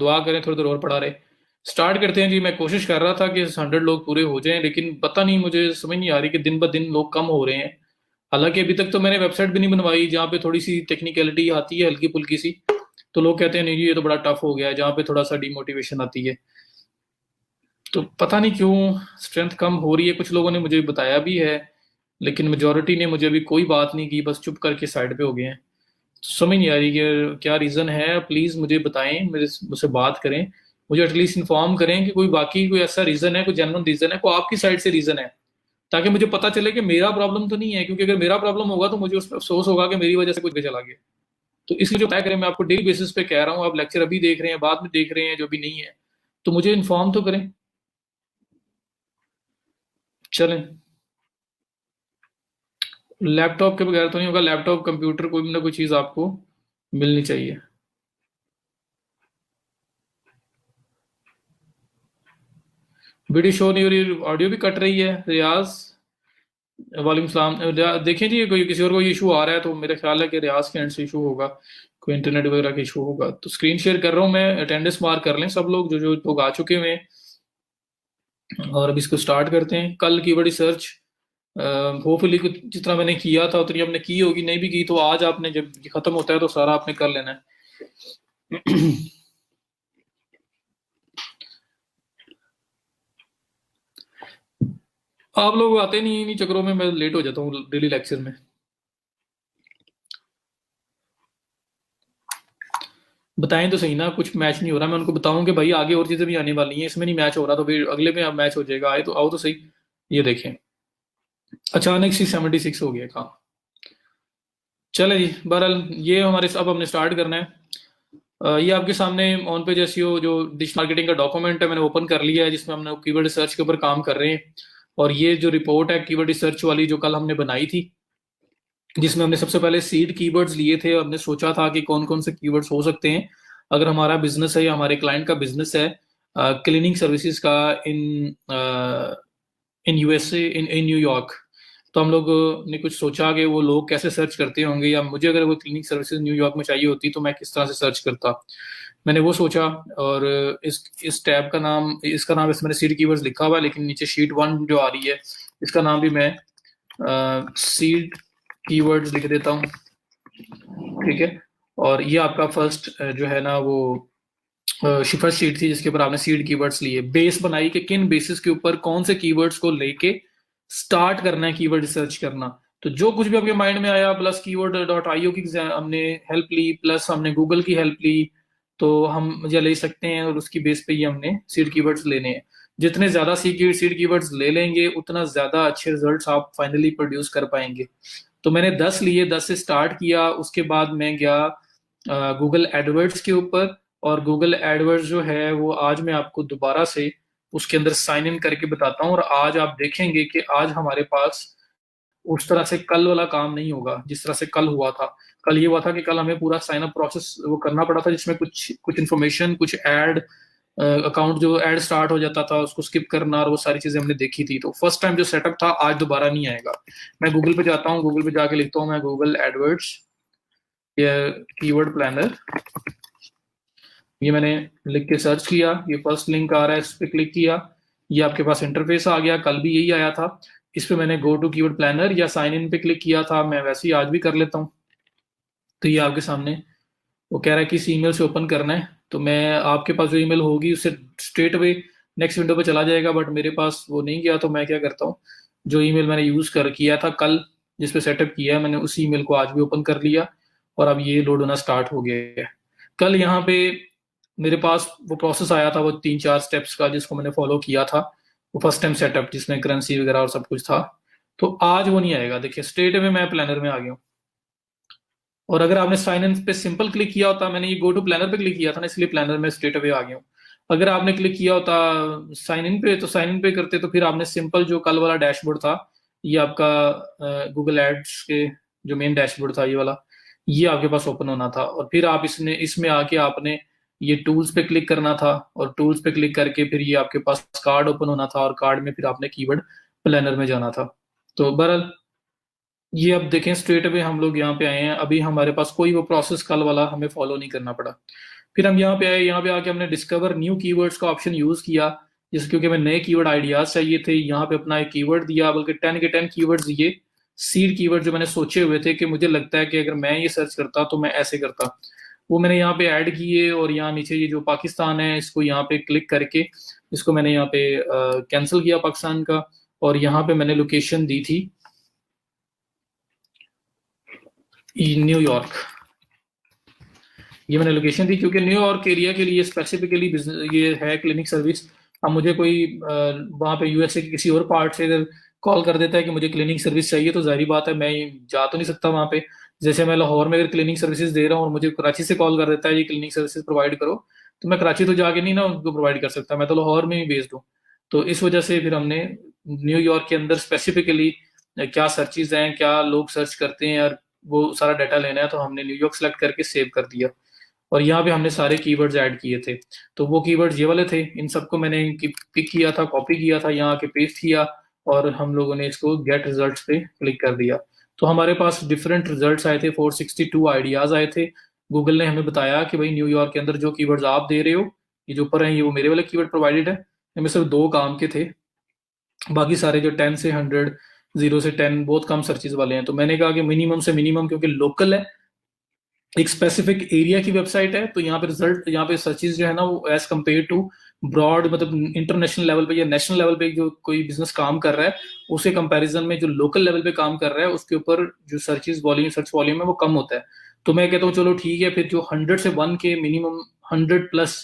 दुआ करें थोड़ी देर और पढ़ा रहे। स्टार्ट करते हैं जी। मैं कोशिश कर रहा था कि 100 लोग पूरे हो जाएं, लेकिन पता नहीं, मुझे समझ नहीं आ रही कि दिन ब दिन लोग कम हो रहे हैं। हालांकि अभी तक तो मैंने वेबसाइट भी नहीं बनवाई जहाँ पे थोड़ी सी टेक्निकलिटी आती है, हल्की फुल्की सी। तो लोग कहते हैं नहीं जी ये तो बड़ा टफ हो गया है, जहाँ पे थोड़ा सा डिमोटिवेशन आती है। तो पता नहीं क्यों स्ट्रेंथ कम हो रही है, कुछ लोगों ने मुझे बताया भी है, लेकिन मेजोरिटी ने मुझे अभी कोई बात नहीं की, बस चुप करके साइड पे हो गए हैं। तो समझ नहीं आ रही कि क्या रीज़न है। प्लीज़ मुझे बताएं, मेरे मुझसे बात करें, मुझे एटलीस्ट इन्फॉर्म करें कि कोई बाकी कोई ऐसा रीज़न है, कोई जेन्युइन रीज़न है, कोई आपकी साइड से रीज़न है, ताकि मुझे पता चले कि मेरा प्रॉब्लम तो नहीं है। क्योंकि अगर मेरा प्रॉब्लम होगा तो मुझे उस पर अफसोस होगा कि मेरी वजह से कुछ चला गया। तो इसलिए जो तय करें, मैं आपको डेली बेसिस पे कह रहा हूँ, आप लेक्चर अभी देख रहे हैं, बाद में देख रहे हैं, जो भी नहीं है तो मुझे इन्फॉर्म तो करें। चलें, लैपटॉप के बगैर तो नहीं होगा, लैपटॉप कंप्यूटर कोई ना कोई चीज़ आपको मिलनी चाहिए। वीडियो शो नहीं हो रही, ऑडियो भी कट रही है। रियाज, वालेकुम सलाम। देखें जी, कोई किसी और को इशू आ रहा है तो मेरा ख्याल है कि रियाज के एंड से इशू होगा, कोई इंटरनेट वगैरह का इशू होगा। तो स्क्रीन शेयर कर रहा हूँ मैं, अटेंडेंस मार्क कर लें सब लोग, जो जो लोग आ चुके हुए हैं। और अब इसको स्टार्ट करते हैं। कल कीवर्ड रिसर्च होपफुली जिस तरह मैंने किया था उतनी आपने की होगी, नहीं भी की तो आज आपने, जब ये खत्म होता है तो सारा आपने कर लेना है। आप लोग आते नहीं इन्हीं चक्करों में, मैं लेट हो जाता हूँ डेली लेक्चर में। बताएं तो सही ना, कुछ मैच नहीं हो रहा। मैं उनको बताऊं कि भाई आगे और चीजें भी आने वाली हैं, इसमें नहीं मैच हो रहा तो फिर अगले में अब मैच हो जाएगा। आए तो आओ तो सही। ये देखें, अचानक सी 76 हो गया काम। चले जी, बहरहाल ये हमारे, अब हमने स्टार्ट करना है। ये आपके सामने ऑन पेज एसईओ जो डिजिटल मार्केटिंग का डॉक्यूमेंट है, मैंने ओपन कर लिया है, जिसमें हमने कीवर्ड रिसर्च के ऊपर काम कर रहे हैं। और ये जो रिपोर्ट है कीवर्ड रिसर्च वाली, जो कल हमने बनाई थी, जिसमें हमने सबसे पहले सीड कीवर्ड्स लिए थे। हमने सोचा था कि कौन कौन से कीवर्ड्स हो सकते हैं अगर हमारा बिजनेस है या हमारे क्लाइंट का बिजनेस है क्लीनिंग सर्विसेज का इन इन यूएसए, इन न्यूयॉर्क। तो हम लोग ने कुछ सोचा कि वो लोग कैसे सर्च करते होंगे, या मुझे अगर वो क्लिनिक सर्विसेज न्यूयॉर्क में चाहिए होती तो मैं किस तरह से सर्च करता। मैंने वो सोचा। और इस टैब का नाम, इसका नाम इसमें मैंने सीड कीवर्ड्स लिखा हुआ है, लेकिन नीचे शीट 1 जो आ रही है इसका नाम भी मैं सीड कीवर्ड्स लिख देता हूँ। ठीक है। और ये आपका फर्स्ट जो है ना वो फर्स्ट शीट थी जिसके ऊपर आपने सीड कीवर्ड्स लिए, बेस बनाई कि किन बेसिस के ऊपर कौन से कीवर्ड्स को लेके स्टार्ट करना है कीवर्ड रिसर्च करना। तो जो कुछ भी आपके माइंड में आया, प्लस कीवर्ड डॉट आईओ की हमने हेल्प ली, प्लस हमने गूगल की हेल्प ली, तो हम ये ले सकते हैं। और उसकी बेस पे ही हमने सीड कीवर्ड्स लेने हैं। जितने ज्यादा सीड कीवर्ड्स ले लेंगे उतना ज्यादा अच्छे रिजल्ट्स आप फाइनली प्रोड्यूस कर पाएंगे। तो मैंने 10 लिए, 10 से स्टार्ट किया। उसके बाद मैं गया गूगल एडवर्ड्स के ऊपर। और गूगल एडवर्ड्स जो है वो आज मैं आपको दोबारा से उसके अंदर साइन इन करके बताता हूँ। और आज आप देखेंगे कि आज हमारे पास उस तरह से कल वाला काम नहीं होगा जिस तरह से कल हुआ था। कल ये हुआ था कि कल हमें पूरा साइन अप प्रोसेस वो करना पड़ा था, जिसमें कुछ कुछ इन्फॉर्मेशन, कुछ ऐड, अकाउंट जो ऐड स्टार्ट हो जाता था उसको स्किप करना, और वो सारी चीजें हमने देखी थी। तो फर्स्ट टाइम जो सेटअप था आज दोबारा नहीं आएगा। मैं गूगल पे जाता हूँ, गूगल पे जाके लिखता हूँ मैं गूगल एडवर्ड्स या कीवर्ड प्लानर। ये मैंने लिख के सर्च किया, ये फर्स्ट लिंक आ रहा है, इस पर क्लिक किया। ये आपके पास इंटरफेस आ गया, कल भी यही आया था। इस पे मैंने गो टू कीवर्ड प्लानर या साइन इन पे क्लिक किया था। मैं वैसे ही आज भी कर लेता हूँ। तो ये आपके सामने वो कह रहा है कि इस ईमेल से ओपन करना है। तो मैं, आपके पास जो ईमेल होगी उससे स्ट्रेट अवे नेक्स्ट विंडो पे चला जाएगा, बट मेरे पास वो नहीं गया। तो मैं क्या करता हूँ, जो ईमेल मैंने यूज कर किया था कल, जिस पे सेटअप किया है मैंने, उसी ईमेल को आज भी ओपन कर लिया। और अब ये लोड होना स्टार्ट हो गया है। कल यहाँ पे मेरे पास वो प्रोसेस आया था, वो 3-4 स्टेप्स का, जिसको मैंने फॉलो किया था, वो फर्स्ट टाइम सेटअप जिसमें करेंसी वगैरह और सब कुछ था। तो आज वो नहीं आएगा। देखिए स्ट्रेट में मैं प्लानर में आ गया हूँ। और अगर आपने साइन इन पे सिंपल क्लिक किया होता, मैंने ये गो टू प्लानर पे क्लिक किया था ना, इसलिए प्लानर में स्ट्रेट अवे आ गया हूँ। अगर आपने क्लिक किया होता साइन इन पे, तो साइन इन पे करते तो फिर आपने सिंपल जो कल वाला डैशबोर्ड था, ये आपका गूगल एड्स के जो मेन डैशबोर्ड था ये वाला, ये आपके पास ओपन होना था। और फिर आप इसने इसमें आके आपने ये टूल्स पे क्लिक करना था, और टूल्स पे क्लिक करके फिर ये आपके पास कार्ड ओपन होना था, और कार्ड में फिर आपने कीवर्ड प्लानर में जाना था। तो बहरहाल ये अब देखें, स्ट्रेट अवे हम लोग यहाँ पे आए हैं। अभी हमारे पास कोई वो प्रोसेस कल वाला हमें फॉलो नहीं करना पड़ा। फिर हम यहाँ पे आए, यहाँ पे आके हमने डिस्कवर न्यू कीवर्ड्स का ऑप्शन यूज किया, जैसे क्योंकि हमें नए कीवर्ड आइडियाज चाहिए थे। यहाँ पे अपना एक कीवर्ड दिया, बल्कि 10 के 10 कीवर्ड्स दिए, सीड कीवर्ड जो मैंने सोचे हुए थे कि मुझे लगता है कि अगर मैं ये सर्च करता तो मैं ऐसे करता, वो मैंने यहाँ पे ऐड किए। और यहाँ नीचे ये जो पाकिस्तान है, इसको यहाँ पे क्लिक करके इसको मैंने यहाँ पे कैंसिल किया पाकिस्तान का, और यहाँ पे मैंने लोकेशन दी थी न्यूयॉर्क। ये मैंने लोकेशन दी क्योंकि न्यूयॉर्क एरिया के लिए स्पेसिफिकली ये है क्लिनिक सर्विस। अब मुझे कोई वहाँ पे यूएसए के किसी और पार्ट से अगर कॉल कर देता है कि मुझे क्लिनिक सर्विस चाहिए, तो जाहिर बात है मैं जा तो नहीं सकता वहाँ पे। जैसे मैं लाहौर में अगर क्लिनिक सर्विसेज दे रहा हूँ और मुझे कराची से कॉल कर देता है ये क्लिनिक सर्विसेज प्रोवाइड करो, तो मैं कराची तो जाके नहीं ना उनको प्रोवाइड कर सकता, मैं तो लाहौर में ही बेस्ड हूँ। तो इस वजह से फिर हमने न्यूयॉर्क के अंदर स्पेसिफिकली क्या सर्चिज हैं, क्या लोग सर्च करते हैं, और वो सारा डाटा लेना है, तो हमने न्यूयॉर्क सेलेक्ट करके सेव कर दिया। और यहाँ पे हमने सारे कीवर्ड्स ऐड किए थे। तो वो कीवर्ड्स ये वाले थे, इन सबको मैंने पिक किया था, कॉपी किया था, यहाँ आके पेस्ट किया, और हम लोगों ने इसको गेट रिजल्ट्स पे क्लिक कर दिया। तो हमारे पास डिफरेंट रिजल्ट्स आए थे, 462 आइडियाज आए थे। गूगल ने हमें बताया कि भाई न्यूयॉर्क के अंदर जो कीवर्ड्स आप दे रहे हो, ये जो ऊपर हैं, ये वो मेरे वाले कीवर्ड प्रोवाइडेड है। इनमें सिर्फ 2 काम के थे, बाकी सारे जो 10 से 100, 0 से 10 बहुत कम सर्चेज वाले हैं। तो मैंने कहा कि मिनिमम से मिनिमम, क्योंकि लोकल है, एक स्पेसिफिक एरिया की वेबसाइट है, तो यहाँ पे रिजल्ट, यहाँ पे सर्चेज जो है ना, वो एज कम्पेयर टू ब्रॉड, मतलब इंटरनेशनल लेवल पे या नेशनल लेवल पे जो कोई बिजनेस काम कर रहा है, उसे कंपैरिजन में जो लोकल लेवल पे काम कर रहा है उसके ऊपर जो सर्चेज वॉल्यूम, सर्च वॉल्यूम है, वो कम होता है। तो मैं कहता हूँ चलो ठीक है, फिर जो 100 से 1 के मिनिमम 100+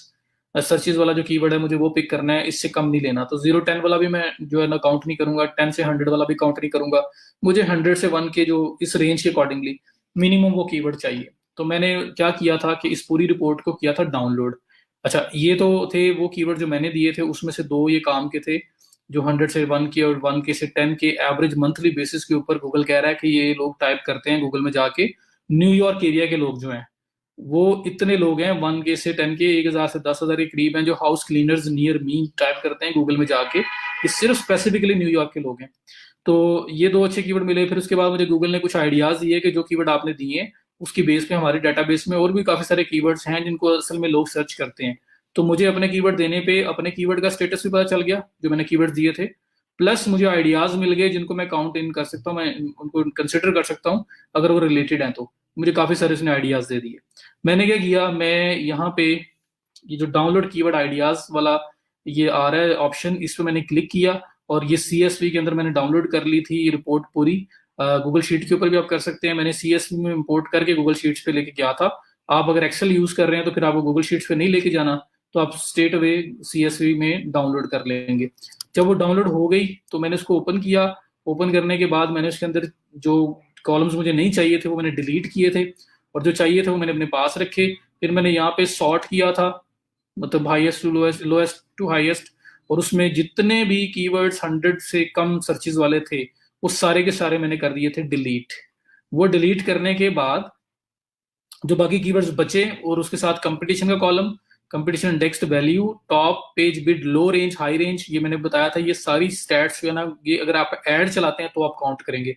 सर्चेज वाला जो कीवर्ड है मुझे वो पिक करना है, इससे कम नहीं लेना। तो 0-10 वाला भी मैं जो है ना काउंट नहीं करूंगा, 10 से 100 वाला भी काउंट नहीं करूंगा। मुझे 100 से 1 के जो इस रेंज के अकॉर्डिंगली मिनिमम वो कीवर्ड चाहिए। तो मैंने क्या किया था कि इस पूरी रिपोर्ट को किया था डाउनलोड। अच्छा, ये तो थे वो कीवर्ड जो मैंने दिए थे, उसमें से 2 ये काम के थे, जो 100 से 1 के और 1 के से 10 के एवरेज मंथली बेसिस के ऊपर गूगल कह रहा है कि ये लोग टाइप करते हैं गूगल में जाके। न्यूयॉर्क एरिया के लोग जो हैं, वो इतने लोग हैं 1 के से 10 के, 1,000 से 10,000 के करीब हैं जो house cleaners near me type करते हैं गूगल में जाके। ये सिर्फ स्पेसिफिकली न्यूयॉर्क के लोग हैं। तो ये 2 अच्छे कीवर्ड मिले। फिर उसके बाद मुझे गूगल ने कुछ आइडियाज दिए कि जो कीवर्ड आपने दिए उसकी बेस पे हमारे डाटाबेस में और भी काफी सारे कीवर्ड्स हैं जिनको असल में लोग सर्च करते हैं। तो मुझे अपने कीवर्ड देने पे अपने कीवर्ड का स्टेटस भी पता चल गया जो मैंने कीवर्ड दिए थे, प्लस मुझे आइडियाज मिल गए जिनको मैं काउंट इन कर सकता हूँ, मैं उनको कंसिडर कर सकता हूँ अगर वो रिलेटेड हैं। तो मुझे काफी सारे उसने आइडियाज दे दिए। मैंने क्या किया, मैं यहाँ पे ये जो डाउनलोड कीवर्ड आइडियाज वाला ये आ रहा है ऑप्शन, इस पे मैंने क्लिक किया, और ये CSV के अंदर मैंने डाउनलोड कर ली थी ये रिपोर्ट पूरी। गूगल शीट के ऊपर भी आप कर सकते हैं, मैंने CSV में इंपोर्ट करके गूगल शीट्स पे लेके गया था। आप अगर एक्सेल यूज कर रहे हैं तो फिर आपको गूगल शीट्स पे नहीं लेके जाना, तो आप स्ट्रेट अवे CSV में डाउनलोड कर लेंगे। जब वो डाउनलोड हो गई तो मैंने उसको ओपन किया। ओपन करने के बाद मैंने उसके अंदर जो कॉलम्स मुझे नहीं चाहिए थे वो मैंने डिलीट किए थे, और जो चाहिए थे वो मैंने अपने पास रखे। फिर मैंने यहाँ पे सॉर्ट किया था, मतलब highest to lowest, lowest to highest, और उसमें जितने भी कीवर्ड्स 100 से कम सर्चेज वाले थे वो सारे के सारे मैंने कर दिए थे डिलीट। वो डिलीट करने के बाद जो बाकी कीवर्ड्स बचे, और उसके साथ कंपटीशन का column, competition indexed value, top page bid, लो रेंज, हाई रेंज, ये मैंने बताया था। ये सारी स्टैट्स जो है ना, ये अगर आप ऐड चलाते हैं तो आप काउंट करेंगे।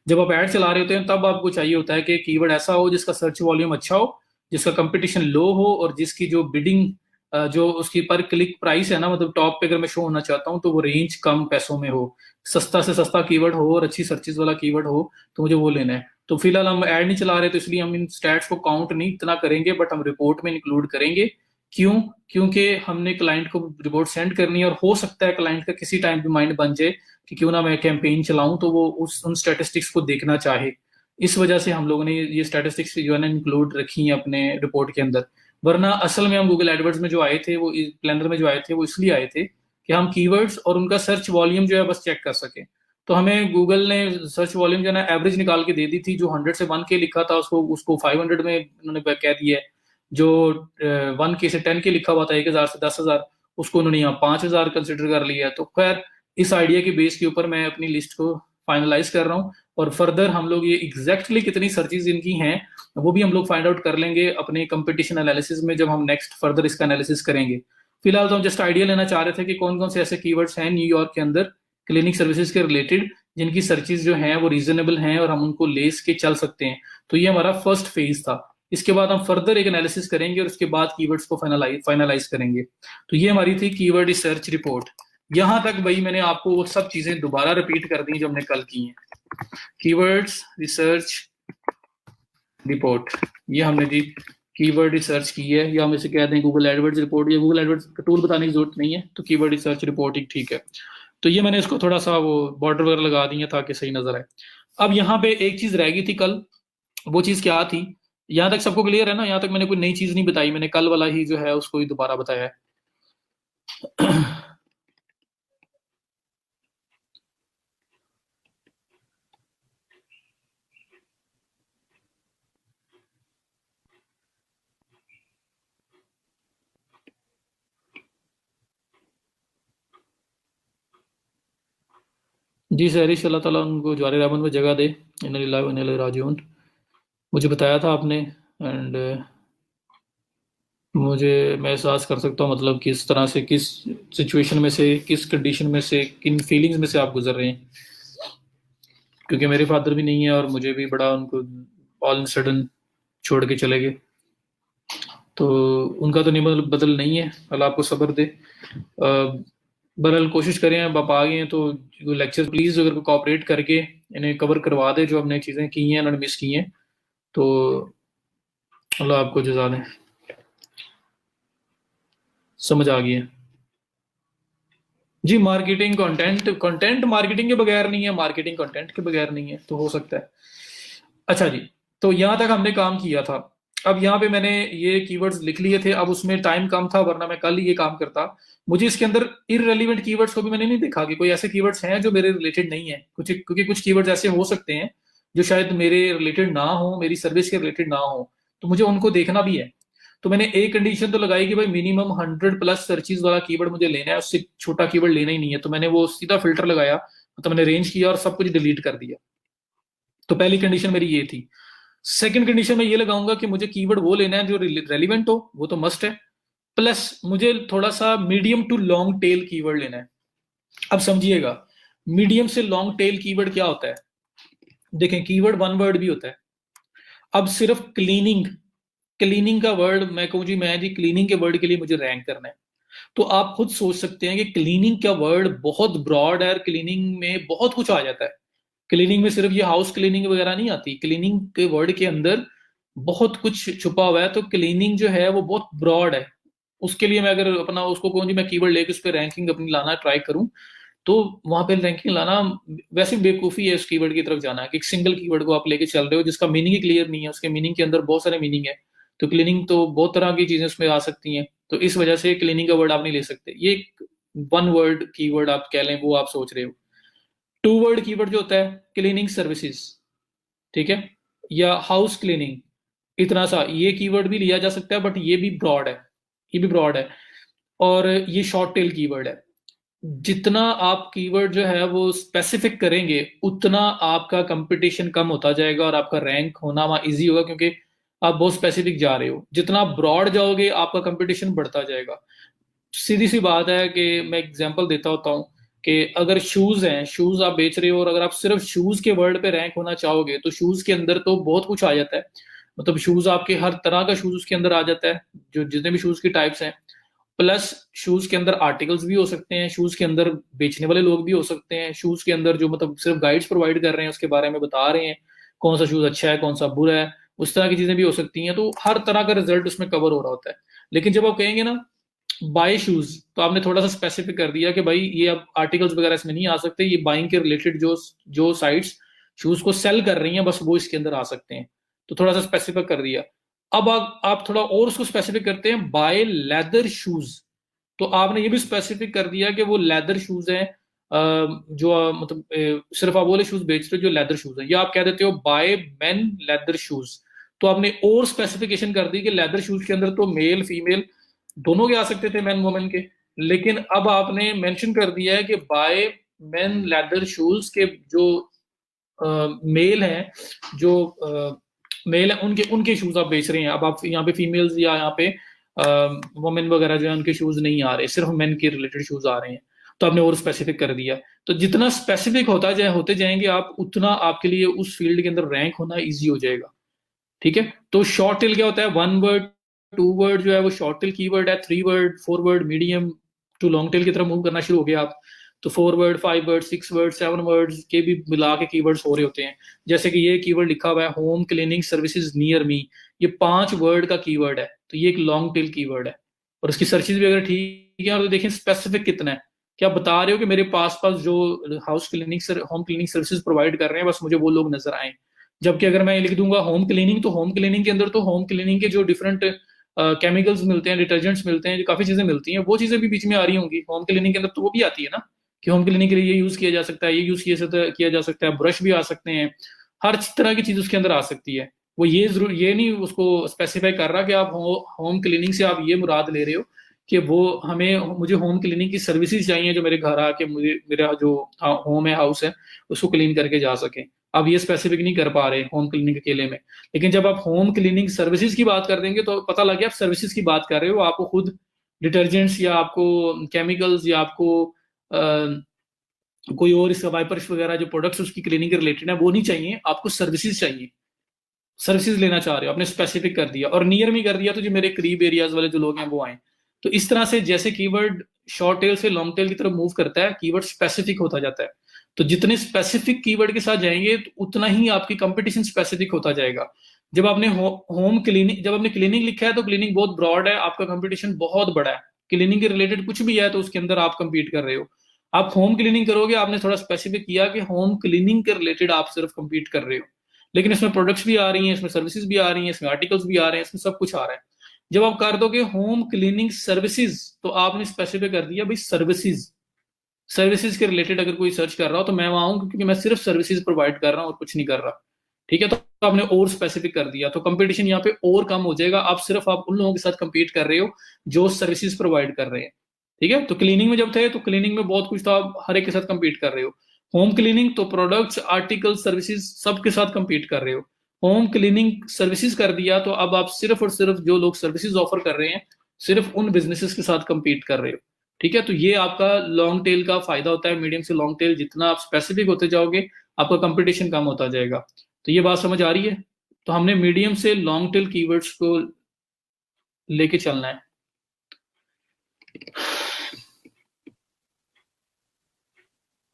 जब आप ऐड चला रहे होते हैं तब आपको चाहिए होता है कि कीवर्ड ऐसा हो जिसका सर्च वॉल्यूम अच्छा हो, जिसका कंपटीशन लो हो, और जिसकी जो बिडिंग, जो उसकी पर क्लिक प्राइस है ना, मतलब टॉप पे अगर मैं शो होना चाहता हूँ तो वो रेंज कम पैसों में हो, सस्ता से सस्ता कीवर्ड हो और अच्छी सर्चेज वाला कीवर्ड हो, तो मुझे वो लेना है। तो फिलहाल हम ऐड नहीं चला रहे, तो इसलिए हम इन स्टैट्स को काउंट नहीं इतना करेंगे, बट हम रिपोर्ट में इंक्लूड करेंगे। क्यों? क्योंकि हमने क्लाइंट को रिपोर्ट सेंड करनी है, और हो सकता है क्लाइंट का किसी टाइम भी माइंड बन जाए कि क्यों ना मैं कैंपेन चलाऊं, तो वो उन स्टैटिस्टिक्स को देखना चाहे। इस वजह से हम लोगों ने ये स्टैटिस्टिक्स जो है ना इंक्लूड रखी है अपने रिपोर्ट के अंदर। वरना असल में हम गूगल एडवर्ड्स में जो आए थे, वो प्लानर में जो आए थे, वो इसलिए आए थे कि हम कीवर्ड्स और उनका सर्च वॉल्यूम जो है बस चेक कर सके। तो हमें गूगल ने सर्च वॉल्यूम जो है ना एवरेज निकाल के दे दी थी। जो 100 से 1 के लिखा था उसको उसको 500 में उन्होंने कह दिया है। जो 1 के से 10 के लिखा हुआ था 1,000 से 10,000, उसको उन्होंने यहाँ 5,000 कंसिडर कर लिया है। तो खैर इस आइडिया के बेस के ऊपर मैं अपनी लिस्ट को फाइनलाइज कर रहा हूँ, और फर्दर हम लोग ये एग्जैक्टली कितनी सर्चेज इनकी हैं वो भी हम लोग फाइंड आउट कर लेंगे अपने कंपटीशन एनालिसिस में, जब हम नेक्स्ट फर्दर इसका एनालिसिस करेंगे। फिलहाल तो हम जस्ट आइडिया लेना चाह रहे थे कि कौन कौन से ऐसे कीवर्ड्स हैं न्यूयॉर्क के अंदर क्लिनिक सर्विसेज के रिलेटेड जिनकी सर्चेज जो हैं वो रीजनेबल हैं और हम उनको लेस के चल सकते हैं। तो ये हमारा फर्स्ट फेज था। इसके बाद हम फर्दर एक एनालिसिस करेंगे और उसके बाद कीवर्ड्स को फाइनलाइज करेंगे। तो ये हमारी थी कीवर्ड रिसर्च रिपोर्ट। यहां तक भाई मैंने आपको वो सब चीजें दोबारा रिपीट कर दी जो हमने कल की हैं। कीवर्ड्स रिसर्च रिपोर्ट, ये हमने जी कीवर्ड रिसर्च की है, या हम इसे कहते हैं गूगल एडवर्ड्स रिपोर्ट। या गूगल एडवर्ड्स का टूल बताने की जरूरत नहीं है, तो कीवर्ड रिसर्च रिपोर्ट ही ठीक है। तो ये मैंने इसको थोड़ा सा वो बॉर्डर वगैरह लगा दी है ताकि सही नजर आए। अब यहाँ पे एक चीज रह गई थी कल, वो चीज क्या थी? यहाँ तक सबको क्लियर है ना? यहाँ तक मैंने कोई नई चीज नहीं बताई, मैंने कल वाला ही जो है उसको ही दोबारा बताया है। जी सहरिश, अल्लाह ताला उनको जवार रहमत में जगह दे, इन्ना लिल्लाहि व इन्ना इलैहि राजिऊन। मुझे बताया था आपने, एंड मुझे मैं एहसास कर सकता हूँ मतलब किस तरह से, किस सिचुएशन में से, किस कंडीशन में से, किन फीलिंग्स में से आप गुजर रहे हैं। क्योंकि मेरे फादर भी नहीं है और मुझे भी बड़ा उनको ऑल सडन छोड़ के चले गए, तो उनका तो नहीं बदल नहीं है, अल्लाह आपको सब्र दे। बहरहाल कोशिश करें, अब आप आ गए हैं तो लेक्चर प्लीज़ अगर कोऑपरेट करके इन्हें कवर करवा दे, जो हमने चीज़ें की हैं उन्होंने मिस की हैं, तो अल्लाह आपको जज़ा दें। समझ आ गई है जी? मार्केटिंग कंटेंट, कंटेंट मार्केटिंग के बगैर नहीं है, मार्केटिंग कंटेंट के बगैर नहीं है, तो हो सकता है। अच्छा जी, तो यहाँ तक हमने काम किया था। अब यहाँ पे मैंने ये कीवर्ड्स लिख लिए थे, अब उसमें टाइम कम था, वरना मैं कल ये काम करता। मुझे इसके अंदर इररेलेवेंट कीवर्ड्स को भी मैंने नहीं देखा कि कोई ऐसे कीवर्ड्स हैं जो मेरे रिलेटेड नहीं है कुछ, क्योंकि कुछ कीवर्ड्स ऐसे हो सकते हैं जो शायद मेरे रिलेटेड ना हो, मेरी सर्विस के रिलेटेड ना हो, तो मुझे उनको देखना भी है। तो मैंने एक कंडीशन तो लगाई कि भाई मिनिमम 100+ सर्चेज वाला कीवर्ड मुझे लेना है, उससे छोटा कीवर्ड लेना ही नहीं है। तो मैंने वो सीधा फिल्टर लगाया, तो मैंने रेंज किया और सब कुछ डिलीट कर दिया। तो पहली कंडीशन मेरी ये थी। सेकंड कंडीशन में ये लगाऊंगा कि मुझे कीवर्ड वो लेना है जो रेलिवेंट हो, वो तो मस्ट है, प्लस मुझे थोड़ा सा medium to long tail keyword लेना है। अब समझिएगा, मीडियम से लॉन्ग टेल कीवर्ड क्या होता है? देखें, कीवर्ड वन वर्ड भी होता है। अब सिर्फ क्लीनिंग, क्लीनिंग का वर्ड मैं कहूँ जी, मैं जी क्लीनिंग के वर्ड के लिए मुझे रैंक करना है, तो आप खुद सोच सकते हैं कि क्लीनिंग का वर्ड बहुत ब्रॉड है, क्लीनिंग में बहुत कुछ आ जाता है। क्लीनिंग में सिर्फ ये हाउस क्लीनिंग वगैरह नहीं आती, क्लीनिंग के वर्ड के अंदर बहुत कुछ छुपा हुआ है। तो क्लीनिंग जो है वो बहुत ब्रॉड है। उसके लिए मैं अगर अपना उसको कहूँ जी मैं कीवर्ड लेके उस पर रैंकिंग अपनी लाना ट्राई करूं, तो वहां पे रैंकिंग लाना वैसे बेवकूफी है। उस कीवर्ड की तरफ जाना है कि एक सिंगल कीवर्ड को आप लेके चल रहे हो जिसका मीनिंग ही क्लियर नहीं है, उसके मीनिंग के अंदर बहुत सारे मीनिंग है। तो क्लीनिंग तो बहुत तरह की चीजें उसमें आ सकती हैं, तो इस वजह से क्लीनिंग का वर्ड आप नहीं ले सकते। ये वन वर्ड कीवर्ड आप कह लें, वो आप सोच रहे हो। टू वर्ड कीवर्ड जो होता है, क्लीनिंग सर्विसेज, ठीक है, या हाउस क्लीनिंग, इतना सा ये कीवर्ड भी लिया जा सकता है, बट ये भी ब्रॉड है, ये भी ब्रॉड है। और ये शॉर्ट टेल कीवर्ड है। जितना आप कीवर्ड जो है वो स्पेसिफिक करेंगे, उतना आपका कंपटीशन कम होता जाएगा और आपका रैंक होना वहां इजी होगा, क्योंकि आप बहुत स्पेसिफिक जा रहे हो। जितना आप ब्रॉड जाओगे आपका कंपटीशन बढ़ता जाएगा। सीधी सी बात है कि मैं एग्जांपल देता होता हूँ कि अगर शूज हैं, शूज आप बेच रहे हो, और अगर आप सिर्फ शूज के वर्ड पे रैंक होना चाहोगे, तो शूज के अंदर तो बहुत कुछ आ जाता है। मतलब शूज आपके हर तरह का शूज उसके अंदर आ जाता है, जो जितने भी शूज की टाइप्स हैं। प्लस शूज के अंदर आर्टिकल्स भी हो सकते हैं, शूज के अंदर बेचने वाले लोग भी हो सकते हैं, शूज के अंदर जो मतलब सिर्फ गाइड्स प्रोवाइड कर रहे हैं उसके बारे में बता रहे हैं कौन सा शूज अच्छा है कौन सा बुरा है, उस तरह की चीजें भी हो सकती हैं। तो हर तरह का रिजल्ट उसमें कवर हो रहा होता है। लेकिन जब आप कहेंगे ना बाय शूज, तो आपने थोड़ा सा स्पेसिफिक कर दिया कि भाई ये अब आर्टिकल्स वगैरह इसमें नहीं आ सकते, ये बाइंग के रिलेटेड जो जो साइट्स शूज को सेल कर रही हैं बस वो इसके अंदर आ सकते हैं। तो थोड़ा सा स्पेसिफिक कर दिया। अब आप थोड़ा और उसको स्पेसिफिक करते हैं, बाय लेदर शूज। तो आपने ये भी स्पेसिफिक कर दिया कि वो लेदर शूज हैं, जो मतलब सिर्फ आप वो शूज बेच रहे हो जो लेदर शूज हैं, या आप कह देते हो बाय मेन लेदर शूज। तो आपने और स्पेसिफिकेशन कर दी कि लेदर शूज के अंदर तो मेल फीमेल दोनों के आ सकते थे, मैन वुमेन के। लेकिन अब आपने मेंशन कर दिया है कि बाय मेन लेदर शूज के जो मेल हैं, जो मेल है उनके उनके शूज आप बेच रहे हैं। अब आप यहाँ पे फीमेल्स या यहाँ पे वुमेन वगैरह जो है उनके शूज नहीं आ रहे, सिर्फ मेन के रिलेटेड शूज आ रहे हैं। तो आपने और स्पेसिफिक कर दिया। तो जितना स्पेसिफिक होते जाएंगे आप, उतना आपके लिए उस फील्ड के अंदर रैंक होना ईजी हो जाएगा। ठीक है। तो शॉर्ट टेल क्या होता है, 1 वर्ड 2 वर्ड जो है वो शॉर्ट टेल कीवर्ड है, 3 word 4 word medium to long tail की तरफ मूव करना शुरू हो गया आप। तो 4 वर्ड 5 वर्ड 6 वर्ड 7 वर्ड्स के भी मिला के कीवर्ड्स हो रहे होते हैं। जैसे कि ये कीवर्ड लिखा हुआ है home cleaning services near me, ये 5 वर्ड का कीवर्ड है, तो ये एक लॉन्ग टेल कीवर्ड है। और उसकी सर्चेज भी अगर ठीक है, और तो देखें स्पेसिफिक कितना है, क्या बता रहे हो कि मेरे पास पास जो house cleaning home cleaning services provide कर रहे हैं बस मुझे वो लोग नजर आए। जबकि अगर मैं लिख दूंगा होम क्लीनिंग, तो होम क्लीनिंग के अंदर तो होम क्लीनिंग के जो डिफरेंट केमिकल्स मिलते हैं, डिटर्जेंट्स मिलते हैं, जो काफी चीजें मिलती हैं, वो चीजें भी बीच में आ रही होंगी होम क्लीनिंग के अंदर, तो वो भी आती है ना कि होम क्लीनिंग के लिए ये यूज किया जा सकता है, ये यूज किया जा सकता है, ब्रश भी आ सकते हैं, हर तरह की चीज उसके अंदर आ सकती है। वो ये जरूर ये नहीं उसको स्पेसिफाई कर रहा कि आप होम क्लीनिंग से आप ये मुराद ले रहे हो कि वो हमें मुझे होम क्लीनिंग की सर्विसेज चाहिए जो मेरे घर आके मुझे मेरा जो होम है हाउस है उसको क्लीन करके जा सके। अब ये स्पेसिफिक नहीं कर पा रहे होम क्लीनिंग अकेले में। लेकिन जब आप होम क्लीनिंग सर्विसेज की बात कर देंगे तो पता लग गया आप सर्विसेज की बात कर रहे हो, आपको खुद डिटर्जेंट्स या आपको केमिकल्स या आपको कोई और इसका वाइपर्स वगैरह जो प्रोडक्ट्स उसकी क्लीनिंग के रिलेटेड है वो नहीं चाहिए, आपको सर्विसेज चाहिए। सर्विसेज लेना चाह रहे हो, आपने स्पेसिफिक कर दिया और नियर में कर दिया, तो जो मेरे करीब एरियाज वाले जो लोग हैं वो आए। तो इस तरह से जैसे कीवर्ड शॉर्ट टेल से लॉन्ग टेल की तरफ मूव करता है, कीवर्ड स्पेसिफिक होता जाता है। तो जितने स्पेसिफिक कीवर्ड के साथ जाएंगे तो उतना ही आपकी कंपटीशन स्पेसिफिक होता जाएगा। जब आपने होम क्लीनिंग जब आपने क्लीनिंग लिखा है तो क्लीनिंग बहुत ब्रॉड है, आपका कंपटीशन बहुत बड़ा है। क्लीनिंग के रिलेटेड कुछ भी है तो उसके अंदर आप कंपीट कर रहे हो। आप होम क्लीनिंग करोगे, आपने थोड़ा स्पेसिफिक किया कि होम क्लीनिंग के रिलेटेड आप सिर्फ कंपीट कर रहे हो, लेकिन इसमें प्रोडक्ट्स भी आ रही हैं, इसमें सर्विसेज भी आ रही हैं, इसमें आर्टिकल्स भी आ रहे हैं, इसमें सब कुछ आ रहा है। जब आप कर दोगे होम क्लीनिंग सर्विसेज तो आपने स्पेसिफाई कर दिया भाई सर्विसेज। सर्विसेज के रिलेटेड अगर कोई सर्च कर रहा हो तो मैं वहां हूं क्योंकि मैं सिर्फ सर्विसेज प्रोवाइड कर रहा हूं और कुछ नहीं कर रहा। ठीक है, तो आपने और स्पेसिफिक कर दिया तो कंपटीशन यहाँ पे और कम हो जाएगा। आप उन लोगों के साथ compete कर रहे हो जो सर्विसेज प्रोवाइड कर रहे हैं। ठीक है, तो क्लीनिंग में जब थे तो क्लीनिंग में बहुत कुछ था, आप हर एक के साथ compete कर रहे हो। होम क्लीनिंग तो प्रोडक्ट्स आर्टिकल सर्विसेज सबके साथ compete कर रहे हो। होम क्लीनिंग सर्विसेज कर दिया तो अब आप सिर्फ और सिर्फ जो लोग सर्विसेज ऑफर कर रहे हैं सिर्फ उन बिजनेसेस के साथ compete कर रहे हो। ठीक है, तो ये आपका लॉन्ग टेल का फायदा होता है। मीडियम से लॉन्ग टेल जितना आप स्पेसिफिक होते जाओगे आपका कंपटीशन कम होता जाएगा। तो ये बात समझ आ रही है। तो हमने मीडियम से लॉन्ग टेल कीवर्ड्स को लेके चलना है।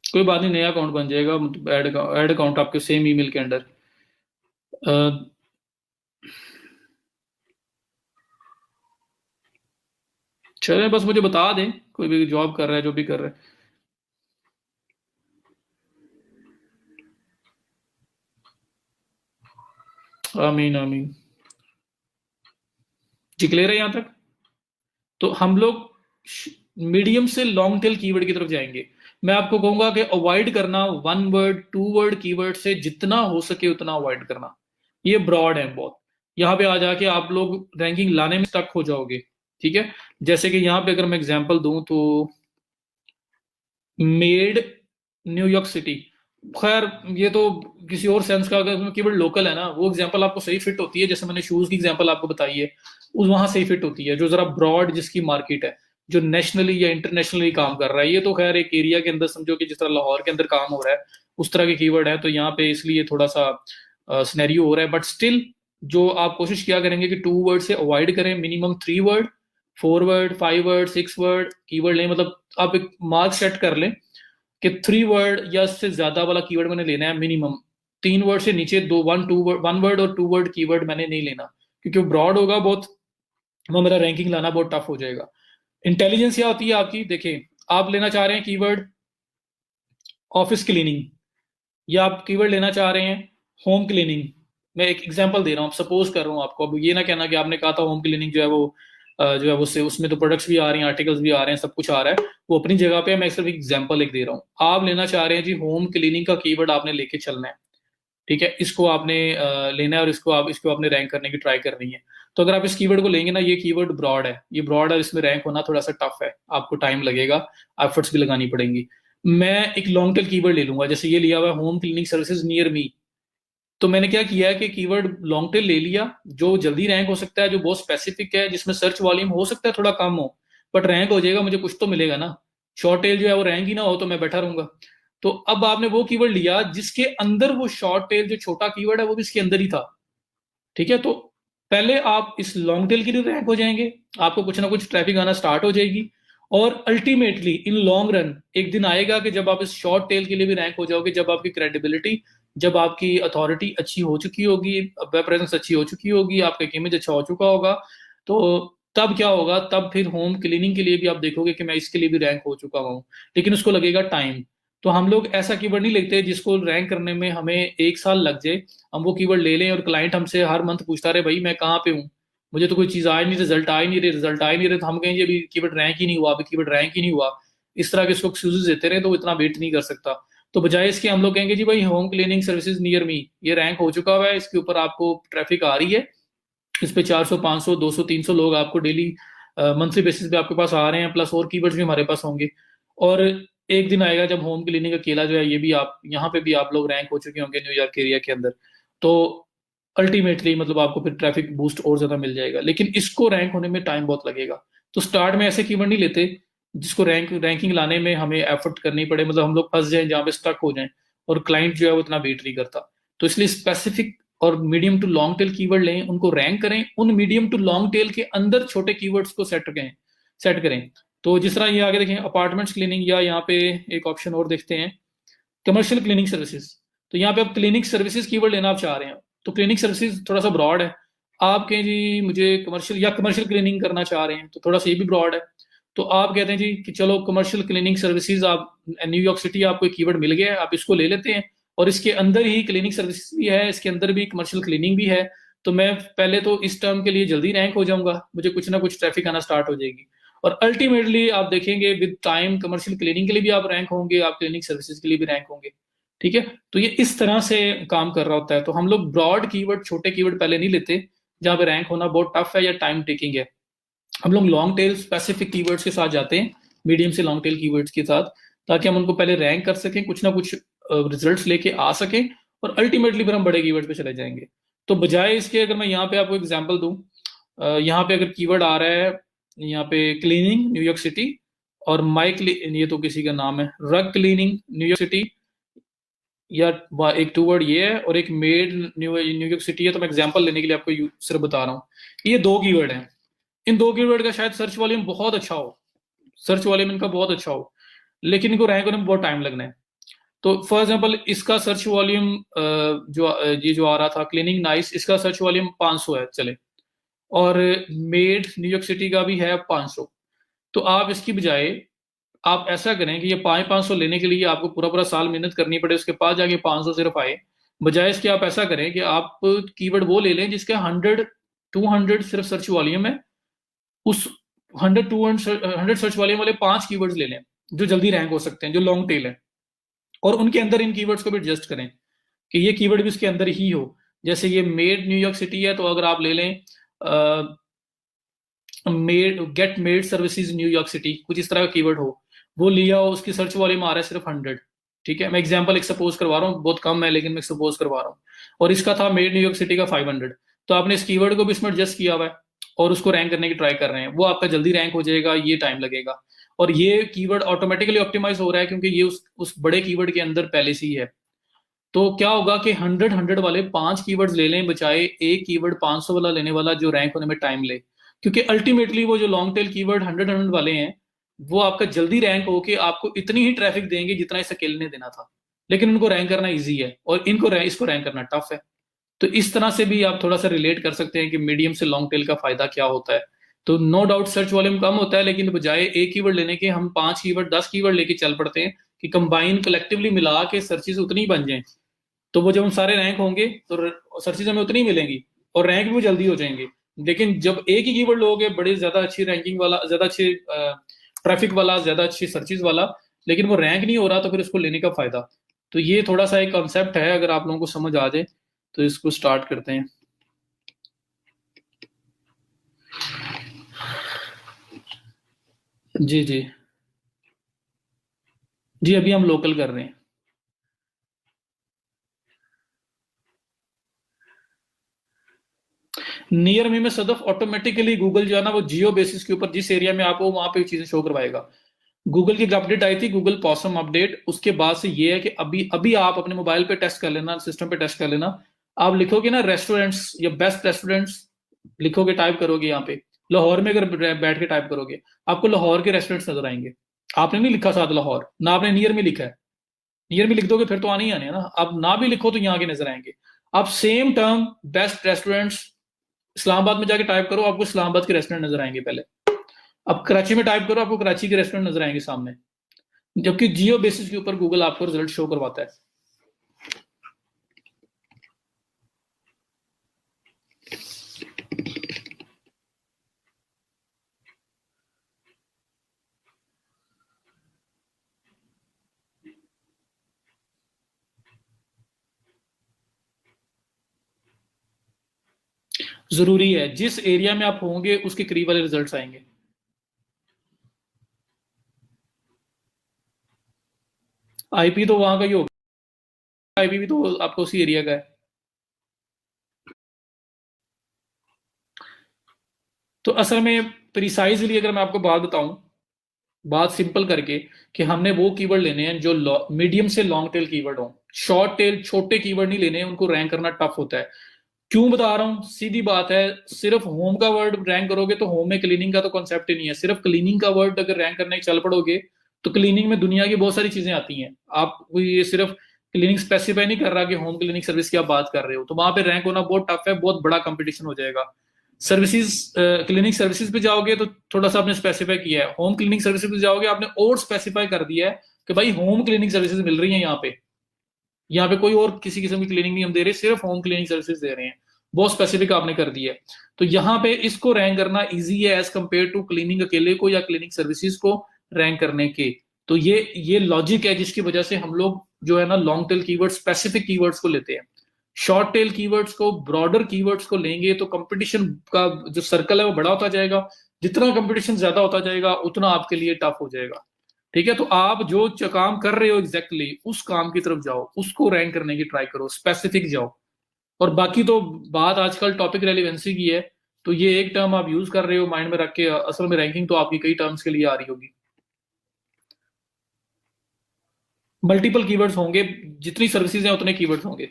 कोई बात नहीं, नया अकाउंट बन जाएगा, मतलब ऐड अकाउंट आपके सेम ईमेल के अंडर। चले बस मुझे बता दें कोई भी जॉब कर रहा है, जो भी कर रहा है। आमीन आमीन। जी क्लियर है यहाँ तक। तो हम लोग मीडियम से लॉन्ग टेल कीवर्ड की तरफ जाएंगे। मैं आपको कहूंगा कि अवॉइड करना 1 वर्ड 2 वर्ड कीवर्ड से, जितना हो सके उतना अवॉइड करना। ये ब्रॉड है बहुत, यहाँ पे आ जाके आप लोग रैंकिंग लाने में स्टक हो जाओगे। ठीक है, जैसे कि यहाँ पे अगर मैं एग्जांपल दूं तो मेड न्यूयॉर्क सिटी, खैर ये तो किसी और सेंस का, अगर कीवर्ड लोकल है ना वो एग्जांपल आपको सही फिट होती है, जैसे मैंने शूज की एग्जांपल आपको बताई है उस वहां सही फिट होती है। जो जरा ब्रॉड जिसकी मार्केट है, जो नेशनली या इंटरनेशनली काम कर रहा है, ये तो खैर एक एरिया के अंदर समझो कि जिस तरह लाहौर के अंदर काम हो रहा है उस तरह के कीवर्ड है, तो यहाँ पे इसलिए थोड़ा सा सिनेरियो हो रहा है। बट स्टिल जो आप कोशिश किया करेंगे कि 2 वर्ड से अवॉइड करें, minimum 3 word 4 word 5 word 6 word keyword लें। मतलब आप एक मार्क सेट कर लें कि 3 वर्ड या इससे ज्यादा वाला कीवर्ड मैंने लेना है मिनिमम। 3 वर्ड से नीचे दो 1 वर्ड और 2 वर्ड कीवर्ड मैंने नहीं लेना, क्योंकि वो ब्रॉड होगा बहुत, वो मेरा रैंकिंग लाना बहुत टफ हो जाएगा। इंटेलिजेंस क्या होती है आपकी, देखिए आप लेना चाह रहे हैं कीवर्ड ऑफिस क्लीनिंग, या आप कीवर्ड लेना चाह रहे हैं होम क्लीनिंग। मैं एक एग्जांपल दे रहा हूँ, सपोज कर रहा हूँ आपको, अब ये ना कहना कि आपने कहा था होम क्लीनिंग जो है वो जो है उससे उसमें तो प्रोडक्ट्स भी आ रही हैं, आर्टिकल्स भी आ रहे हैं, सब कुछ आ रहा है, वो अपनी जगह पे है। मैं सिर्फ एग्जांपल एक दे रहा हूँ। आप लेना चाह रहे हैं जी होम क्लीनिंग का कीवर्ड आपने लेके चलना है। ठीक है, इसको आपने लेना है और इसको आपने रैंक करने की ट्राई करनी है। तो अगर आप इस कीवर्ड को लेंगे ना, ये कीवर्ड ब्रॉड है, ये ब्रॉड है, इसमें रैंक होना थोड़ा सा टफ है, आपको टाइम लगेगा, एफर्ट्स भी लगानी पड़ेंगी। मैं एक लॉन्ग टेल कीवर्ड ले लूंगा, जैसे ये लिया हुआ है home cleaning services near me. तो मैंने क्या किया है कि कीवर्ड लॉन्ग टेल ले लिया जो जल्दी रैंक हो सकता है, जो बहुत स्पेसिफिक है, जिसमें सर्च वॉल्यूम हो सकता है थोड़ा कम हो बट रैंक हो जाएगा, मुझे कुछ तो मिलेगा ना। शॉर्ट टेल जो है वो रैंक ही ना हो तो मैं बैठा रहूंगा। तो अब आपने वो कीवर्ड लिया जिसके अंदर वो शॉर्ट टेल जो छोटा कीवर्ड है वो भी इसके अंदर ही था। ठीक है, तो पहले आप इस लॉन्ग टेल के लिए रैंक हो जाएंगे, आपको कुछ ना कुछ ट्रैफिक आना स्टार्ट हो जाएगी, और अल्टीमेटली इन लॉन्ग रन एक दिन आएगा कि जब आप इस शॉर्ट टेल के लिए भी रैंक हो जाओगे, जब आपकी क्रेडिबिलिटी, जब आपकी अथॉरिटी अच्छी हो चुकी होगी, वेब प्रेजेंस अच्छी हो चुकी होगी, आपका इमेज अच्छा हो चुका होगा, तो तब क्या होगा, तब फिर होम क्लीनिंग के लिए भी आप देखोगे कि मैं इसके लिए भी रैंक हो चुका हूँ, लेकिन उसको लगेगा टाइम। तो हम लोग ऐसा कीवर्ड नहीं लिखते जिसको रैंक करने में हमें 1 साल लग जाए, हम वो कीवर्ड ले लें और क्लाइंट हमसे हर मंथ पूछता रहे भाई मैं कहाँ पे हूँ, मुझे तो कोई चीज आ ही नहीं, रिजल्ट आ ही नहीं रहे, रिजल्ट आ ही नहीं रहे, तो हम कहेंगे अभी कीवर्ड रैंक ही नहीं हुआ, अभी कीवर्ड रैंक ही नहीं हुआ, इस तरह के उसको एक्सक्यूजेस देते रहे तो वो इतना वेट नहीं कर सकता। तो बजाय इसके हम लोग कहेंगे जी भाई home cleaning services near me ये रैंक हो चुका हुआ है, इसके ऊपर आपको ट्रैफिक आ रही है, इस पे 400 500 200 300 लोग आपको डेली मंथली बेसिस पे आपके पास आ रहे हैं, प्लस और कीवर्ड्स भी हमारे पास होंगे। और एक दिन आएगा जब होम क्लीनिंग अकेला जो है ये भी आप यहाँ पे भी आप लोग रैंक हो चुके होंगे न्यूयॉर्क एरिया के अंदर, तो अल्टीमेटली मतलब आपको फिर ट्रैफिक बूस्ट और ज्यादा मिल जाएगा, लेकिन इसको रैंक होने में टाइम बहुत लगेगा। तो स्टार्ट में ऐसे कीवर्ड नहीं लेते जिसको रैंकिंग लाने में हमें एफर्ट करनी पड़े, मतलब हम लोग फंस जाएं जहाँ पे स्टक हो जाएं, और क्लाइंट जो है वो इतना वेट नहीं करता। तो इसलिए स्पेसिफिक और medium to long tail keyword लें, उनको रैंक करें, उन मीडियम टू लॉन्ग टेल के अंदर छोटे कीवर्ड्स को सेट करें। तो जिस तरह ये आगे देखें अपार्टमेंट्स क्लीनिंग, या यहाँ पे एक ऑप्शन और देखते हैं कमर्शियल क्लीनिंग सर्विसेज। तो यहाँ पे आप क्लिनिक सर्विसेज कीवर्ड लेना आप चाह रहे हैं, तो क्लिनिक सर्विसेज थोड़ा सा ब्रॉड है, आप कहें जी मुझे कमर्शियल या कमर्शियल क्लीनिंग करना चाह रहे हैं तो थोड़ा सा ये भी ब्रॉड है, तो आप कहते हैं जी कि चलो कमर्शियल क्लीनिंग सर्विसेज, आप न्यूयॉर्क सिटी आपको एक कीवर्ड मिल गया है, आप इसको ले लेते हैं, और इसके अंदर ही क्लिनिक सर्विसेज भी है, इसके अंदर भी कमर्शियल क्लीनिंग भी है, तो मैं पहले तो इस टर्म के लिए जल्दी रैंक हो जाऊंगा, मुझे कुछ ना कुछ ट्रैफिक आना स्टार्ट हो जाएगी, और अल्टीमेटली आप देखेंगे विद टाइम कमर्शियल क्लीनिंग के लिए भी आप रैंक होंगे, आप क्लिनिक सर्विसेज के लिए भी रैंक होंगे। ठीक है, तो ये इस तरह से काम कर रहा होता है। तो हम लोग ब्रॉड कीवर्ड, छोटे कीवर्ड पहले नहीं लेते जहां पे रैंक होना बहुत टफ है या टाइम टेकिंग है, हम लोग लॉन्ग टेल स्पेसिफिक कीवर्ड्स के साथ जाते हैं, मीडियम से लॉन्ग टेल कीवर्ड्स के साथ, ताकि हम उनको पहले रैंक कर सकें, कुछ ना कुछ रिजल्ट्स लेके आ सकें, और अल्टीमेटली फिर हम बड़े कीवर्ड पे चले जाएंगे। तो बजाय इसके अगर मैं यहाँ पे आपको एग्जाम्पल दूं, यहाँ पे अगर कीवर्ड आ रहा है यहाँ पे क्लीनिंग न्यूयॉर्क सिटी, और ये तो किसी का नाम है, रग क्लीनिंग न्यूयॉर्क सिटी, या एक टू वर्ड ये है, और एक मेड न्यूयॉर्क सिटी है, तो मैं एग्जांपल लेने के लिए आपको सिर्फ बता रहा हूँ, ये दो कीवर्ड हैं, इन दो कीवर्ड का शायद सर्च वॉल्यूम बहुत अच्छा हो, सर्च वॉल्यूम इनका बहुत अच्छा हो, लेकिन इनको रैंक होने में बहुत टाइम लगना है। तो फॉर एग्जांपल इसका सर्च वॉल्यूम ये जो आ रहा था क्लीनिंग नाइस, इसका सर्च वॉल्यूम 500 है चले, और मेड न्यूयॉर्क सिटी का भी है 500, तो आप इसकी बजाय आप ऐसा करें कि ये 500 लेने के लिए आपको पूरा पूरा साल मेहनत करनी पड़े, उसके पास जाके 500 सिर्फ आए, बजाय इसके आप ऐसा करें कि आप कीवर्ड वो ले लें जिसके 100 200 सिर्फ सर्च वॉल्यूम है, उस 100 सर्च वॉल्यूम वाले 5 कीवर्ड्स ले लें जो जल्दी रैंक हो सकते हैं, जो लॉन्ग टेल है, और उनके अंदर इन कीवर्ड्स को भी एडजस्ट करें कि ये कीवर्ड भी उसके अंदर ही हो। जैसे ये मेड न्यूयॉर्क सिटी है, तो अगर आप ले लें made gate made services New York city, कुछ इस तरह का कीवर्ड हो, वो लिया हो, उसकी सर्च वॉल्यूम आ रहा है सिर्फ 100। ठीक है, मैं एग्जांपल एक सपोज करवा रहा हूँ, बहुत कम है लेकिन मैं सपोज करवा रहा हूँ, और इसका था मेड न्यूयॉर्क सिटी का 500, तो आपने इस कीवर्ड को भी इसमें एडजस्ट किया हुआ है और उसको रैंक करने की ट्राई कर रहे हैं, वो आपका जल्दी रैंक हो जाएगा, ये टाइम लगेगा, और ये कीवर्ड ऑटोमेटिकली ऑप्टिमाइज हो रहा है क्योंकि ये उस बड़े कीवर्ड के अंदर पहले से ही है। तो क्या होगा कि 100 वाले 5 कीवर्ड्स ले लें, बचाए एक कीवर्ड 500 वाला लेने वाला जो रैंक होने में टाइम ले, क्योंकि अल्टीमेटली वो जो लॉन्ग टेल कीवर्ड 100 वाले हैं वो आपका जल्दी रैंक होके आपको इतनी ही ट्रैफिक देंगे जितना इसे अकेले ने देना था, लेकिन उनको रैंक करना इजी है और इसको रैंक करना टफ है। तो इस तरह से भी आप थोड़ा सा रिलेट कर सकते हैं कि मीडियम से लॉन्ग टेल का फायदा क्या होता है। तो नो डाउट सर्च वॉल्यूम कम होता है, लेकिन बजाय एक कीवर्ड लेने के हम 5 कीवर्ड 10 कीवर्ड लेके चल पड़ते हैं कि कंबाइन कलेक्टिवली मिला के सर्चेज उतनी बन जाए, तो वो जब हम सारे रैंक होंगे तो सर्चेज हमें उतनी मिलेंगी और रैंक भी जल्दी हो जाएंगे। लेकिन जब एक ही कीवर्ड लोगे बड़े ज्यादा अच्छी रैंकिंग वाला, ज्यादा अच्छे ट्रैफिक वाला, ज्यादा अच्छी सर्चेज वाला, लेकिन वो रैंक नहीं हो रहा, तो फिर उसको लेने का फायदा। तो ये थोड़ा सा एक कॉन्सेप्ट है, अगर आप लोगों को समझ आ जाए तो इसको स्टार्ट करते हैं। जी जी जी, अभी हम लोकल कर रहे हैं। नियर मी में सदफ ऑटोमेटिकली गूगल जो है ना वो जियो बेसिस के ऊपर जिस एरिया में आप हो वहां पे चीजें शो करवाएगा। गूगल की अपडेट आई थी, गूगल पॉसम अपडेट, उसके बाद से ये है कि अभी अभी आप अपने मोबाइल पे टेस्ट कर लेना, सिस्टम पे टेस्ट कर लेना, आप लिखोगे ना रेस्टोरेंट्स या बेस्ट रेस्टोरेंट्स, लिखोगे, टाइप करोगे यहाँ पे लाहौर में, अगर बैठ के टाइप करोगे आपको लाहौर के रेस्टोरेंट्स नजर आएंगे। आपने नहीं लिखा साथ लाहौर, ना आपने नियर में लिखा है, नियर में लिख दोगे फिर तो आने ही आने हैं ना। आप ना भी लिखो तो यहाँ के नजर आएंगे। आप same term best restaurants Islamabad में जाके टाइप करो, आपको इस्लामाबाद के रेस्टोरेंट नजर आएंगे पहले। अब कराची में टाइप करो, आपको कराची के रेस्टोरेंट नजर आएंगे सामने, जबकि जियो बेसिस के ऊपर गूगल आपको रिजल्ट शो करवाता है। जरूरी है जिस एरिया में आप होंगे उसके करीब वाले रिजल्ट्स आएंगे। आईपी तो वहां का ही होगा, आईपी भी तो आपको उसी एरिया का है। तो असल में प्रिसाइजली अगर मैं आपको बात बताऊं, बात सिंपल करके, कि हमने वो कीवर्ड लेने हैं जो मीडियम से लॉन्ग टेल कीवर्ड हो। शॉर्ट टेल छोटे कीवर्ड नहीं लेने हैं, उनको रैंक करना टफ होता है। क्यों बता रहा हूं, सीधी बात है, सिर्फ होम का वर्ड रैंक करोगे तो होम में क्लीनिंग का तो कॉन्सेप्ट ही नहीं है। सिर्फ क्लीनिंग का वर्ड अगर रैंक करने चल पड़ोगे तो क्लीनिंग में दुनिया की बहुत सारी चीजें आती हैं। आप ये सिर्फ क्लीनिंग स्पेसिफाई नहीं कर रहा कि होम क्लीनिंग सर्विस की आप बात कर रहे हो, तो वहां पे रैंक होना बहुत टफ है, बहुत बड़ा कंपटीशन हो जाएगा। सर्विसेज, क्लिनिक सर्विसेज पे जाओगे तो थोड़ा सा आपने स्पेसिफाई किया है। होम क्लिनिक सर्विसेज पे जाओगे आपने और स्पेसिफाई कर दिया है कि भाई होम क्लिनिक सर्विसेज मिल रही है यहाँ पे, यहाँ पे कोई और किसी किस्म की क्लीनिंग नहीं हम दे रहे, सिर्फ होम क्लीनिंग सर्विसेज दे रहे हैं। बहुत स्पेसिफिक आपने कर दिया है। तो यहाँ पे इसको रैंक करना इजी है एज कंपेयर टू क्लीनिंग अकेले को या क्लीनिक सर्विसेज को रैंक करने के। तो ये लॉजिक है जिसकी वजह से हम लोग जो है ना long tail keyword, specific keywords को लेते हैं। शॉर्ट टेल कीवर्ड्स को, ब्रॉडर कीवर्ड्स को लेंगे तो कंपटीशन का जो सर्कल है वो बड़ा होता जाएगा। जितना कंपटीशन ज्यादा होता जाएगा उतना आपके लिए टफ हो जाएगा। ठीक है, तो आप जो काम कर रहे हो एग्जैक्टली उस काम की तरफ जाओ, उसको रैंक करने की ट्राई करो, स्पेसिफिक जाओ। और बाकी तो बात आजकल टॉपिक रेलिवेंसी की है, तो ये एक टर्म आप यूज कर रहे हो माइंड में रख के, असल में रैंकिंग तो आपकी कई टर्म्स के लिए आ रही होगी। मल्टीपल कीवर्ड्स होंगे, जितनी सर्विसेज हैं उतने कीवर्ड्स होंगे।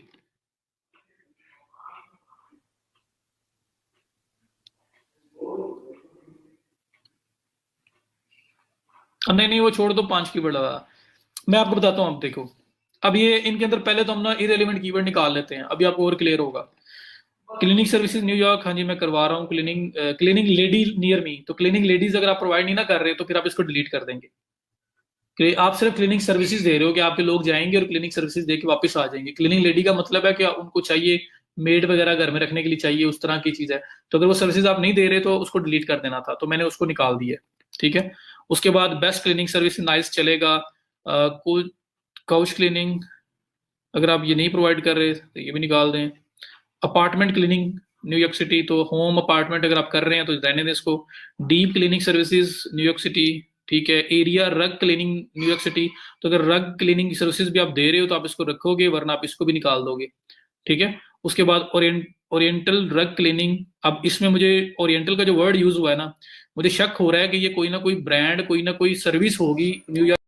नहीं नहीं, वो छोड़ दो, 5 कीवर्ड लगा। मैं आपको बताता हूँ, अब देखो, अब ये इनके अंदर पहले तो हम ना इरेलीवेंट कीवर्ड निकाल लेते हैं, अभी आपको और क्लियर होगा। क्लीनिंग सर्विसेज न्यूयॉर्क, हाँ जी मैं करवा रहा हूँ। क्लीनिंग लेडी नियर मी, तो क्लीनिंग लेडीज अगर आप प्रोवाइड नहीं ना कर रहे तो फिर आप इसको डिलीट कर देंगे। कि आप सिर्फ क्लीनिंग सर्विसेज दे रहे हो कि आपके लोग जाएंगे और क्लीनिंग सर्विसेज दे के वापस आ जाएंगे। क्लीनिंग लेडी का मतलब है कि उनको चाहिए मेड वगैरह घर में रखने के लिए चाहिए, उस तरह की चीज है। तो अगर वो सर्विसेज आप नहीं दे रहे तो उसको डिलीट कर देना था, तो मैंने उसको निकाल दिया। ठीक है, उसके बाद बेस्ट क्लीनिंग सर्विस नाइस चलेगा। काउच क्लीनिंग अगर आप ये नहीं प्रोवाइड कर रहे तो ये भी निकाल दें। अपार्टमेंट क्लीनिंग न्यूयॉर्क सिटी, तो होम अपार्टमेंट अगर आप कर रहे हैं तो रहने दें इसको। Deep cleaning services New York city, ठीक है। एरिया रग क्लीनिंग न्यूयॉर्क सिटी, तो अगर रग क्लीनिंग की सर्विसेज भी आप दे रहे हो तो आप इसको रखोगे, वरना आप इसको भी निकाल दोगे। ठीक है, उसके बाद ओरिएंटल रग क्लीनिंग। अब इसमें मुझे ओरिएंटल का जो वर्ड यूज हुआ है ना, मुझे शक हो रहा है कि ये कोई ना कोई ब्रांड, कोई ना कोई सर्विस होगी न्यूयॉर्क